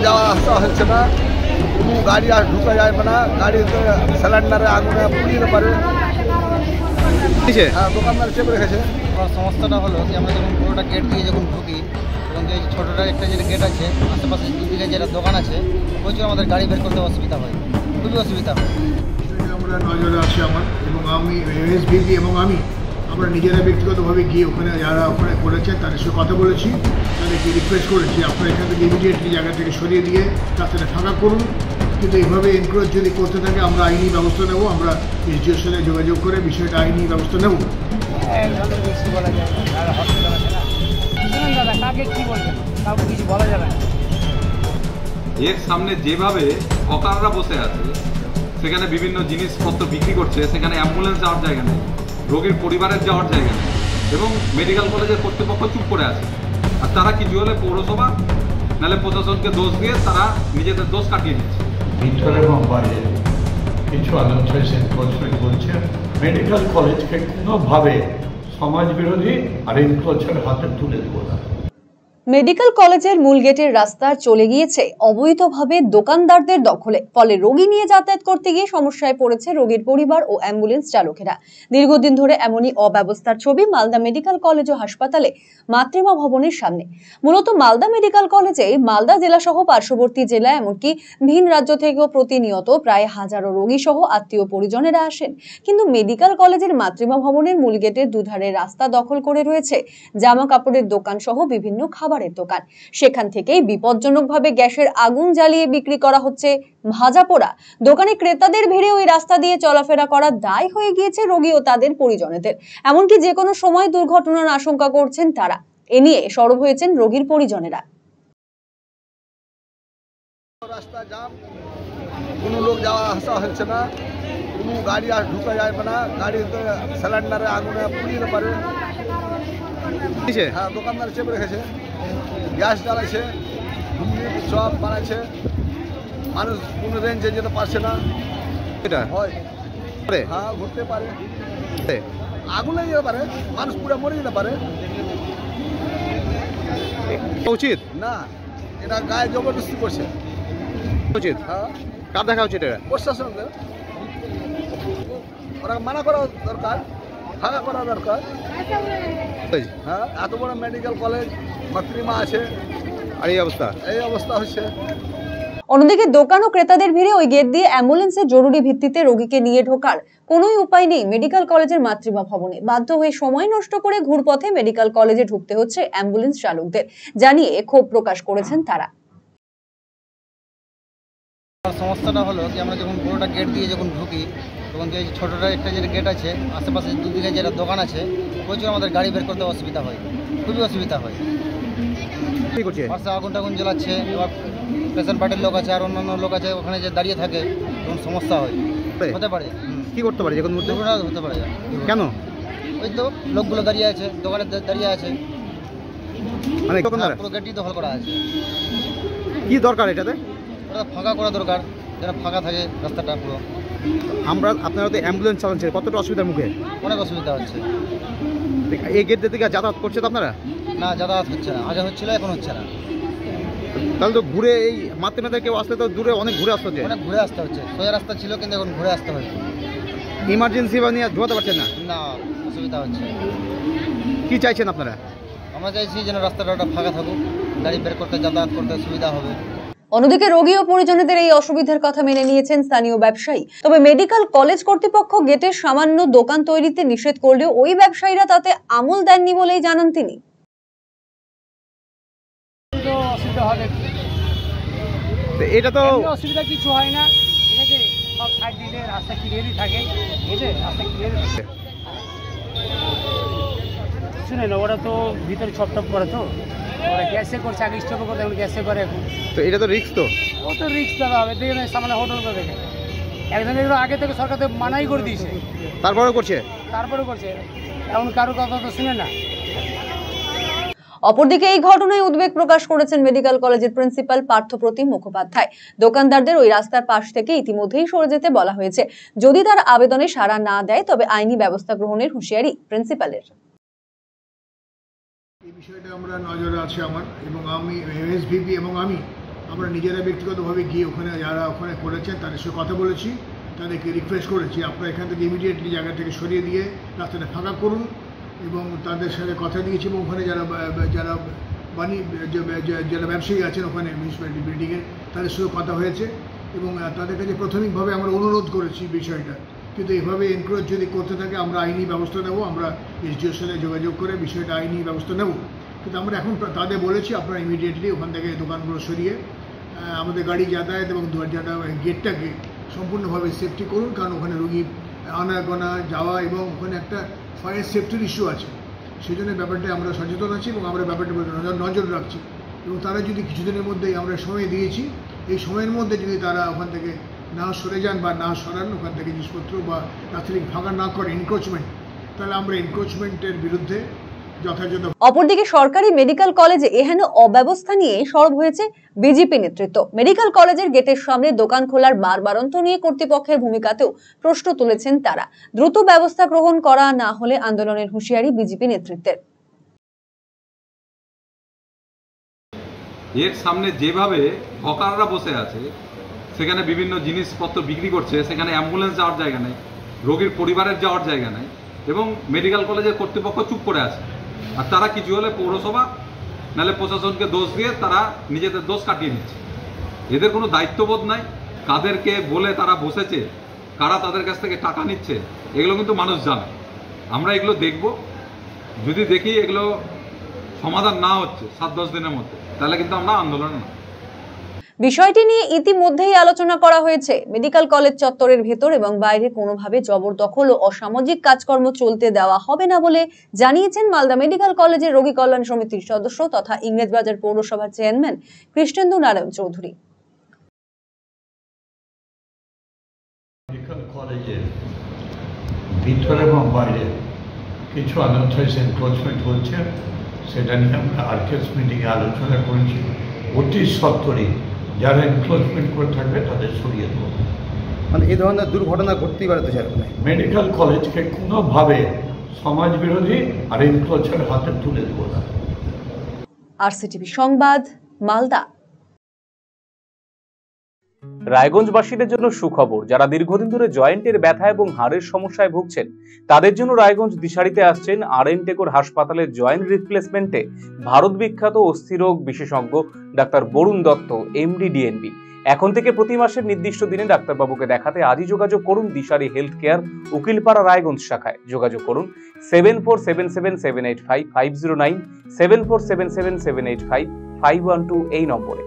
যাওয়া আসা হচ্ছে না, কোনো গাড়ি আর ঢুকা যাবে না, গাড়িতে সিলিন্ডারে আগুনে পুড়িয়ে পারে। হ্যাঁ, দোকানদার চেপে রেখেছে। সমস্যাটা হলো যে আমরা যখন পুরোটা গেট দিয়ে যখন ঢুকি এবং যে ছোটোটা একটা যে গেট আছে আশেপাশে দুদিকে যেটা দোকান আছে প্রচুর আমাদের গাড়ি বের করতে অসুবিধা হয়, খুবই অসুবিধা হয়। আমরা নজরে আছি আমার এবং আমি এসভিপি এবং আমরা নিজেরা ব্যক্তিগতভাবে গিয়ে ওখানে যারা ওখানে করেছেন তাদের সঙ্গে কথা বলেছি, তাদেরকে রিকোয়েস্ট করেছি আপনারা এখান থেকে ইমিডিয়েটলি জায়গা থেকে সরিয়ে দিয়ে রাস্তাটা ফাঁকা করুন। কিন্তু এইভাবে এনক্রোচ যদি করতে থাকে আমরা আইনি ব্যবস্থা নেব, আমরা এসডিওর সঙ্গে যোগাযোগ করে বিষয়টা আইনি ব্যবস্থা নেব। এর সামনে যেভাবে হকাররা বসে আছে, সেখানে বিভিন্ন জিনিসপত্র বিক্রি করছে, সেখানে অ্যাম্বুলেন্স যাওয়ার জায়গা নেই, রোগীর পরিবারের যাওয়ার জায়গা নেই এবং মেডিকেল কলেজের কর্তৃপক্ষ চুপ করে আছে। আর তারা কিছু হলে পৌরসভা নাহলে প্রশাসনকে দোষ দিয়ে তারা নিজেদের দোষ কাটিয়ে নিচ্ছে। ভিতরে এবং বাইরে কিছু আনন্দের বলছে মেডিকেল কলেজকে কোনোভাবে সমাজ বিরোধী আর এনক্রোচের হাতে তুলে দেব না। মেডিকেল কলেজের মূল গেটের রাস্তা চলে গিয়েছে অবৈধভাবে দোকানদারদের দখলে, ফলে রোগী নিয়ে যাতায়াত করতে গিয়ে সমস্যায় পড়েছে রোগীর পরিবার ও অ্যাম্বুলেন্স চালকেরা। দীর্ঘদিন ধরে এমনই অব্যবস্থার ছবি মালদা মেডিকেল কলেজ ও হাসপাতালে মাতৃমা ভবনের সামনে। মূলত মালদা মেডিকেল কলেজে মালদা জেলা সহ পার্শ্ববর্তী জেলা এমনকি ভিন রাজ্য থেকেও প্রতিনিয়ত প্রায় হাজারো রোগী সহ আত্মীয় পরিজনেরা আসেন, কিন্তু মেডিকেল কলেজের মাতৃমা ভবনের মূল গেটের দুধারে রাস্তা দখল করে রয়েছে জামা কাপড়ের দোকান সহ বিভিন্ন খাবারের দোকান। সেখান থেকেই বিপজ্জনকভাবে গ্যাসের আগুন জ্বালিয়ে বিক্রি করা হচ্ছে ভাজা পোড়া। দোকানে ক্রেতাদের ভিড়ে ওই রাস্তা দিয়ে চলাফেরা করা দায় হয়ে গিয়েছে রোগী ও তাদের পরিজনেদের। এমনকি যে কোনো সময় দুর্ঘটনার আশঙ্কা করছেন তারা। এ নিয়ে সরব হয়েছেন রোগীর পরিজনেরা। রাস্তা জাম, কোনো লোক যাওয়া আসা হচ্ছে না, কোনো গাড়ি আর ঢুকা যাবে না, গাড়িতে সিলিন্ডারে আগুনে পুড়িয়ে পারে। হ্যাঁ, দোকানদার চেপে রেখেছে, গ্যাস জ্বালাইছে, সব বানাইছে, মানুষ কোনো রেঞ্জে যেতে পারছে না। এটা হয় হ্যাঁ, ঘুরতে পারে, আগুন লেগে যেতে পারে, মানুষ পুরো মরে যেতে পারে। উচিত না, এটা গায়ে জবরদস্তি করছে উচিত। হ্যাঁ, কার দেখা উচিত? এটা প্রশাসনকে ওরা মানা করা দরকার, ফাঁকা করা দরকার। হ্যাঁ, এত বড় মেডিকেল কলেজ, মাতৃমা আছে, আর এই অবস্থা হচ্ছে। অন্যদিকে দোকান ও ক্রেতাদের ভিড়ে ওই গেট দিয়ে অ্যাম্বুলেন্সের জরুরি ভিত্তিতে রোগীকে নিয়ে ঢোকার কোনোই উপায় নেই মেডিকেল কলেজের মাতৃমা ভবনে। বাধ্য হয়ে সময় নষ্ট করে ঘুরপথে মেডিকেল কলেজে ঢুকতে হচ্ছে অ্যাম্বুলেন্স চালকদের, জানিয়ে ক্ষোভ প্রকাশ করেছেন তারা। সমস্যাটা হলো যে আমরা যখন পুরোটা গেট দিয়ে যখন ঢুকি তখন যে ছোটোটা একটা যে গেট আছে আশেপাশে দুদিকে যেটা দোকান আছে প্রচুর আমাদের গাড়ি বের করতে অসুবিধা হয়, খুবই অসুবিধা হয়। পাশে আগুন টাগুন জ্বালাচ্ছে, এবার পেশেন্ট পার্টির লোক আছে আর অন্যান্য লোক আছে, ওখানে যে দাঁড়িয়ে থাকে তখন সমস্যা হয়, হতে পারে। কি করতে পারে? যখন দুর্ঘটনা হতে পারে। কেন? ওই তো লোকগুলো দাঁড়িয়ে আছে, দোকানে দাঁড়িয়ে আছে, মানে পুরো গেটই দখল করা আছে। কি দরকার এটাতে? ওটা ফাঁকা করা দরকার, যেন ফাঁকা থাকে রাস্তাটা পুরো। আপনারা তো অ্যাম্বুলেন্স চালাচ্ছেন, কতটা অসুবিধার মুখে? অনেক অসুবিধা হচ্ছে। এই গেট থেকে যাতায়াত করছে তো আপনারা? না, যাতায়াত হচ্ছে না, আগে হচ্ছিল, এখন হচ্ছে না। তাহলে তো ঘুরে এই মাতৃমাতে কেউ আসলে তো দূরে অনেক ঘুরে আসতে হচ্ছে। অনেক ঘুরে আসতে হচ্ছে, সোজা রাস্তা ছিল কিন্তু এখন ঘুরে আসতে হচ্ছে। ইমার্জেন্সি বা নিয়ে ঢোকাতে পারছেন না? না, অসুবিধা হচ্ছে। কি চাইছেন আপনারা? আমরা চাইছি যেন রাস্তাটা ওটা ফাঁকা থাকুক, গাড়ি বের করতে যাতায়াত করতে সুবিধা হবে। অন্যদিকে রোগী ও পরিজনদের এই অসুবিধার কথা মেনে নিয়েছেন স্থানীয় ব্যবসায়ী। তবে মেডিকেল কলেজ কর্তৃপক্ষ গেটের সামান্য দোকান তৈরিতে নিষেধ করলেও ওই ব্যবসায়ীরা তাতে আমল দেননি বলেই জানান তিনি। এটা তো অসুবিধা কিছু হয় না, ঠিক আছে, সব সাইড দিলে রাস্তা ক্লিয়ারই থাকে, রাস্তা ক্লিয়ার শুনেন। ওরা তো ভিতরে ছপটপ করে, তো ওরা গ্যাসে করছে, আগে স্টপে করতে, এখন গ্যাসে করে। এখন তো এটা তো রিস্ক, তো ও তো রিস্ক দাদা হবে, দেখে সামনে হোটেল করে দেখে একজন এগুলো আগে থেকে সরকার তো মানাই করে দিয়েছে, তারপরে করছে। এমন কারো কথা তো শুনে না। অপরদিকে এই ঘটনায় উদ্বেগ প্রকাশ করেছেন মেডিকেল কলেজের প্রিন্সিপাল পার্থপ্রতিম মুখোপাধ্যায়। দোকানদারদের ওই রাস্তার পাশ থেকে ইতিমধ্যেই সরে যেতে বলা হয়েছে। যদি তার আবেদনে সাড়া না দেয় তবে আইনি ব্যবস্থা গ্রহণের হুঁশিয়ারি প্রিন্সিপালের। এই বিষয়টা আমরা নজরে আছে আমার এবং এসভিপি এবং আমরা নিজেরা ব্যক্তিগতভাবে গিয়ে ওখানে যারা ওখানে করেছেন তাদের সঙ্গে কথা বলেছি, তাদেরকে রিকোয়েস্ট করেছি আপনারা এখান থেকে ইমিডিয়েটলি জায়গা থেকে সরিয়ে দিয়ে রাস্তাটা ফাঁকা করুন, এবং তাদের সাথে কথা দিয়েছি। এবং ওখানে যারা যারা ব্যবসায়ী আছেন ওখানে মিউনিসিপ্যালিটি বিল্ডিংয়ের, তাদের সঙ্গে কথা হয়েছে এবং তাদের কাছে প্রাথমিকভাবে আমরা অনুরোধ করেছি বিষয়টা, কিন্তু এভাবে এনক্রোচ যদি করতে থাকে আমরা আইনি ব্যবস্থা নেব, আমরা এসডিওর সাথে যোগাযোগ করে বিষয়টা আইনি ব্যবস্থা নেব। কিন্তু আমরা এখন তাদের বলেছি আপনারা ইমিডিয়েটলি ওখান থেকে দোকানগুলো সরিয়ে আমাদের গাড়ি যাতায়াত এবং দরজাটা গেটটাকে সম্পূর্ণভাবে সেফটি করুন, কারণ ওখানে রোগী আনাগোনা যাওয়া এবং ওখানে একটা ফায়ার সেফটির ইস্যু আছে, সেই জন্য ব্যাপারটা আমরা সচেতন আছি এবং আমরা ব্যাপারটা নজর রাখছি। এবং তারা যদি কিছুদিনের মধ্যেই আমরা সময় দিয়েছি, এই সময়ের মধ্যে যদি তারা ওখান থেকে না সরে যান বা না সরান ওখান থেকে জিনিসপত্র বা রাত্রি ফাঁকা না করে এনক্রোচমেন্ট, তাহলে আমরা এনক্রোচমেন্টের বিরুদ্ধে যথাযথ। অপরদিকে সরকারি মেডিকেল কলেজে এহেন অব্যবস্থা নিয়ে সরব হয়েছে বিজেপি নেতৃত্ব। মেডিকেল কলেজের গেটের সামনে দোকান খোলার বারবারন্ত নিয়ে কর্তৃপক্ষের ভূমিকাতেও প্রশ্ন তুলেছেন তারা। দ্রুত ব্যবস্থা গ্রহণ করা না হলে আন্দোলনের হুঁশিয়ারি বিজেপি নেতৃত্বের। এর সামনে যেভাবে হকাররা বসে আছে, সেখানে বিভিন্ন জিনিসপত্র বিক্রি করছে, সেখানে অ্যাম্বুলেন্স যাওয়ার জায়গা নেই, রোগীর পরিবারের যাওয়ার জায়গা নেই, এবং মেডিকেল কলেজের কর্তৃপক্ষ চুপ করে আছে। আর তারা কিছু হলে পৌরসভা নাহলে প্রশাসনকে দোষ দিয়ে তারা নিজেদের দোষ কাটিয়ে নিচ্ছে। এদের কোনো দায়িত্ববোধ নাই, কাদেরকে বলে তারা বসেছে, কারা তাদের কাছ থেকে টাকা নিচ্ছে, এগুলো কিন্তু মানুষ জানে। আমরা এগুলো দেখব, যদি দেখি এগুলো সমাধান না হচ্ছে 7-10 দিনের মধ্যে, তাহলে কিন্তু আমরা আন্দোলন না। বিষয়টি নিয়ে ইতিমধ্যেই আলোচনা করা হয়েছে। মেডিকেল কলেজ চত্বরের ভেতর এবং বাইরে কোনোভাবে জবরদখল ও অসামাজিক কাজকর্ম চলতে দেওয়া হবে না বলে জানিয়েছেন মালদা মেডিকেল কলেজের রোগী কল্যাণ সমিতির সদস্য তথা ইংরেজবাজার পৌরসভার চেয়ারম্যান কৃষ্ণেন্দু নারায়ণ চৌধুরী। মেডিকেল কলেজের ভিতরে এবং বাইরে কিছু আনঅথরাইজড এনক্রোচমেন্ট হচ্ছে, সেটা নিয়ে আমরা আরকেএস মিটিংয়ে আলোচনা করেছি। অতি সত্বরই যারা এনক্রোচমেন্ট করে থাকবে তাদের সরিয়ে দেবো। মানে এই ধরনের দুর্ঘটনা ঘটতেই পারে তো স্যার। মেডিকেল কলেজকে কোনোভাবে সমাজ বিরোধী আর এনক্রোচের হাতে তুলে দেবো না। আরসিটিভি সংবাদ, মালদা। রায়গঞ্জবাসীদের জন্য সুখবর, যারা দীর্ঘদিন ধরে জয়েন্টের ব্যথা এবং হাড়ের সমস্যায় ভুগছেন তাদের জন্য রায়গঞ্জ দিশারিতে আসছেন আর.এন. টেকর হাসপাতালের জয়েন্ট রিপ্লেসমেন্টে ভারত বিখ্যাত অস্থিরোগ বিশেষজ্ঞ doctor Barun Dutta, MD, DNB. এখন থেকে প্রতি মাসের নির্দিষ্ট দিনে ডাক্তারবাবুকে দেখাতে আজই যোগাযোগ করুন দিশারি হেলথ কেয়ার, উকিলপাড়া, রায়গঞ্জ শাখায়। যোগাযোগ করুন 7477785509, 7477785512 এই নম্বরে।